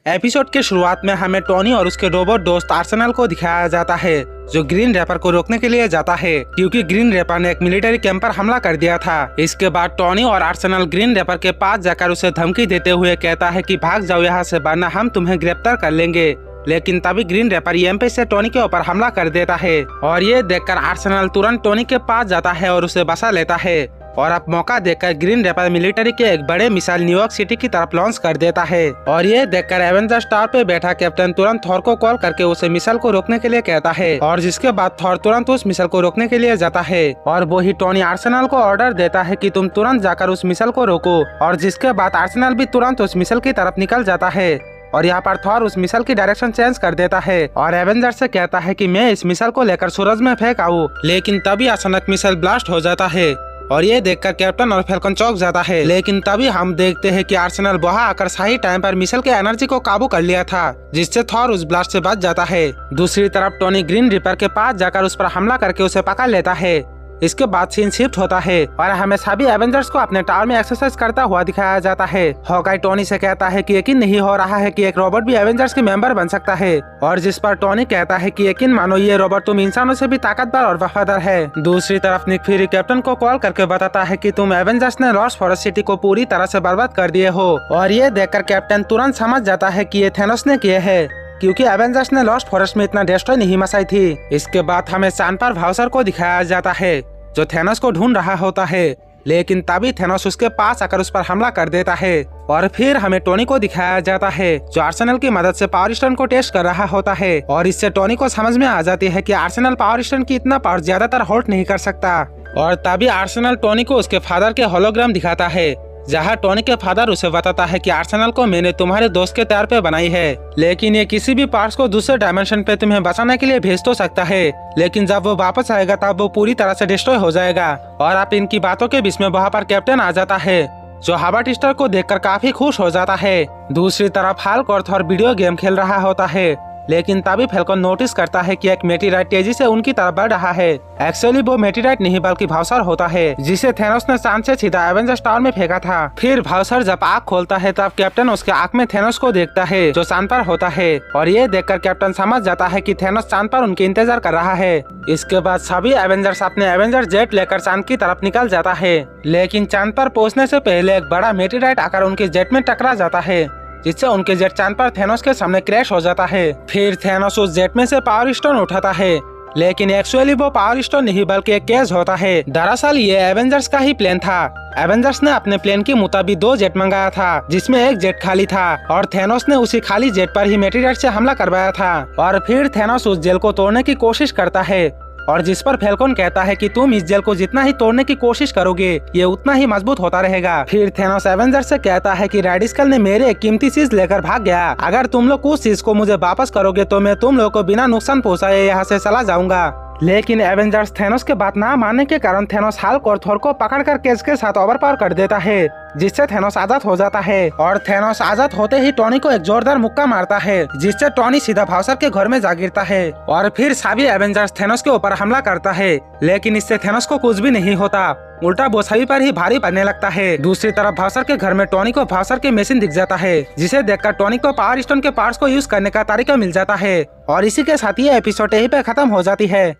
Episode के शुरुआत में हमें टोनी और उसके रोबोट दोस्त आर्सेनल को दिखाया जाता है जो ग्रीन रैपर को रोकने के लिए जाता है क्योंकि ग्रीन रैपर ने एक मिलिट्री कैंप पर हमला कर दिया था। इसके बाद टोनी और आर्सेनल ग्रीन रैपर के पास जाकर उसे धमकी देते हुए कहता है कि भाग जाओ यहाँ से वरना हम तुम्हें गिरफ्तार कर लेंगे। लेकिन तभी ग्रीन रैपर ईएमपी से टोनी के ऊपर हमला कर देता है और ये देखकर आर्सेनल तुरंत टोनी के पास जाता है और उसे बचा लेता है। और अब मौका देखकर ग्रीन रैपर मिलिट्री के एक बड़े मिसाइल न्यूयॉर्क सिटी की तरफ लॉन्च कर देता है और ये देखकर एवेंजर्स टावर पे बैठा कैप्टन तुरंत थॉर को कॉल करके उसे मिसाइल को रोकने के लिए कहता है और जिसके बाद थॉर तुरंत उस मिसाइल को रोकने के लिए जाता है और वही टोनी आर्सेनल को ऑर्डर देता है कि तुम तुरंत जाकर उस मिसाइल को रोको और जिसके बाद आर्सेनल भी तुरंत उस मिसाइल की तरफ निकल जाता है। और यहाँ पर थॉर उस मिसाइल की डायरेक्शन चेंज कर देता है और एवेंजर से कहता है कि मैं इस मिसाइल को लेकर सूरज में फेंक आऊं। लेकिन तभी अचानक मिसाइल ब्लास्ट हो जाता है और ये देखकर कैप्टन और फैल्कन चौंक जाता है। लेकिन तभी हम देखते हैं कि आर्सेनल वहां आकर सही टाइम पर मिसाइल के एनर्जी को काबू कर लिया था जिससे थॉर उस ब्लास्ट से बच जाता है। दूसरी तरफ टोनी ग्रीन रिपर के पास जाकर उस पर हमला करके उसे पकड़ लेता है। इसके बाद सीन शिफ्ट होता है और हमें सभी एवेंजर्स को अपने टावर में एक्सरसाइज करता हुआ दिखाया जाता है। हॉकाई टोनी से कहता है कि यकीन नहीं हो रहा है कि एक रोबोट भी एवेंजर्स के मेंबर बन सकता है और जिस पर टोनी कहता है कि यकीन मानो ये रोबोट तुम इंसानों से भी ताकतवर और वफादार है। दूसरी तरफ निक फ्यूरी कैप्टन को कॉल करके बताता है कि तुम एवेंजर्स ने लॉस्ट फॉरेस्ट सिटी को पूरी तरह से बर्बाद कर दिए हो और ये देखकर कैप्टन तुरंत समझ जाता है कि ये थैनोस ने किए है क्योंकि एवेंजर्स ने लॉस्ट फॉरेस्ट में इतना डिस्ट्रॉय नहीं मचाई थी। इसके बाद हमें चांद पर भाउसर को दिखाया जाता है जो थैनोस को ढूंढ रहा होता है। लेकिन तभी थैनोस उसके पास आकर उस पर हमला कर देता है और फिर हमें टोनी को दिखाया जाता है जो आर्सेनल की मदद से पावर स्टोन को टेस्ट कर रहा होता है और इससे टोनी को समझ में आ जाती है कि आर्सेनल पावर स्टोन की इतना पावर ज्यादातर होल्ड नहीं कर सकता। और तभी आर्सेनल टोनी को उसके फादर के होलोग्राम दिखाता है जहाँ टोनी के फादर उसे बताता है कि आर्सेनल को मैंने तुम्हारे दोस्त के तौर पे बनाई है लेकिन ये किसी भी पार्ट्स को दूसरे डायमेंशन पे तुम्हें बचाने के लिए भेज तो सकता है लेकिन जब वो वापस आएगा तब वो पूरी तरह से डिस्ट्रॉय हो जाएगा। और आप इनकी बातों के बीच में वहाँ पर कैप्टन आ जाता है जो हार्वर्ड स्टार को देखकर काफी खुश हो जाता है। दूसरी तरफ हल्क और थॉर वीडियो गेम खेल रहा होता है लेकिन तभी फैल्कन नोटिस करता है कि एक मेटीराइट तेजी से उनकी तरफ बढ़ रहा है। एक्चुअली वो मेटीराइट नहीं बल्कि भाउसर होता है जिसे थैनोस ने चांद से सीधा एवेंजर्स टावर में फेंका था। फिर भाउसर जब आँख खोलता है तब कैप्टन उसके आँख में थैनोस को देखता है जो चांद पर होता है और ये देखकर कैप्टन समझ जाता है कि थैनोस चांद पर उनके इंतजार कर रहा है। इसके बाद सभी एवेंजर्स अपने एवेंजर जेट लेकर चांद की तरफ निकल जाता है लेकिन चांद पर पहुँचने से पहले एक बड़ा मेटीराइट आकर उनके जेट में टकरा जाता है जिससे उनके जेट चांद पर थैनोस के सामने क्रैश हो जाता है। फिर थैनोस उस जेट में से पावर स्टोन उठाता है लेकिन एक्चुअली वो पावर स्टोन नहीं बल्कि एक केज होता है। दरअसल ये एवेंजर्स का ही प्लेन था। एवेंजर्स ने अपने प्लेन के मुताबिक 2 जेट मंगाया था जिसमें एक जेट खाली था और थैनोस ने उसी खाली जेट पर ही मेटीराइट से हमला करवाया था। और फिर थैनोस उस जेल को तोड़ने की कोशिश करता है और जिस पर फैल्कन कहता है कि तुम इस जेल को जितना ही तोड़ने की कोशिश करोगे ये उतना ही मजबूत होता रहेगा। फिर थैनोस एवेंजर से कहता है कि रेडिस्कल ने मेरे एक कीमती चीज लेकर भाग गया, अगर तुम लोग उस चीज को मुझे वापस करोगे तो मैं तुम लोग को बिना नुकसान पहुंचाए यहाँ से चला जाऊंगा। लेकिन एवेंजर्स थैनोस के बात ना मानने के कारण थैनोस हल्क और थोर को पकड़कर केज के साथ ओवरपावर कर देता है जिससे थैनोस आजाद हो जाता है। और थैनोस आजाद होते ही टोनी को एक जोरदार मुक्का मारता है जिससे टोनी सीधा भाउसर के घर में जा गिरता है और फिर सभी एवेंजर्स थैनोस के ऊपर हमला करता है लेकिन इससे थैनोस को कुछ भी नहीं होता, उल्टा वो सभी पर ही भारी पड़ने लगता है। दूसरी तरफ भाउसर के घर में टोनी को भाउसर के मशीन दिख जाता है जिसे देखकर टोनी को पावर स्टोन के पार्ट्स को यूज करने का तरीका मिल जाता है और इसी के साथ ये एपिसोड यहीं पे खत्म हो जाती है।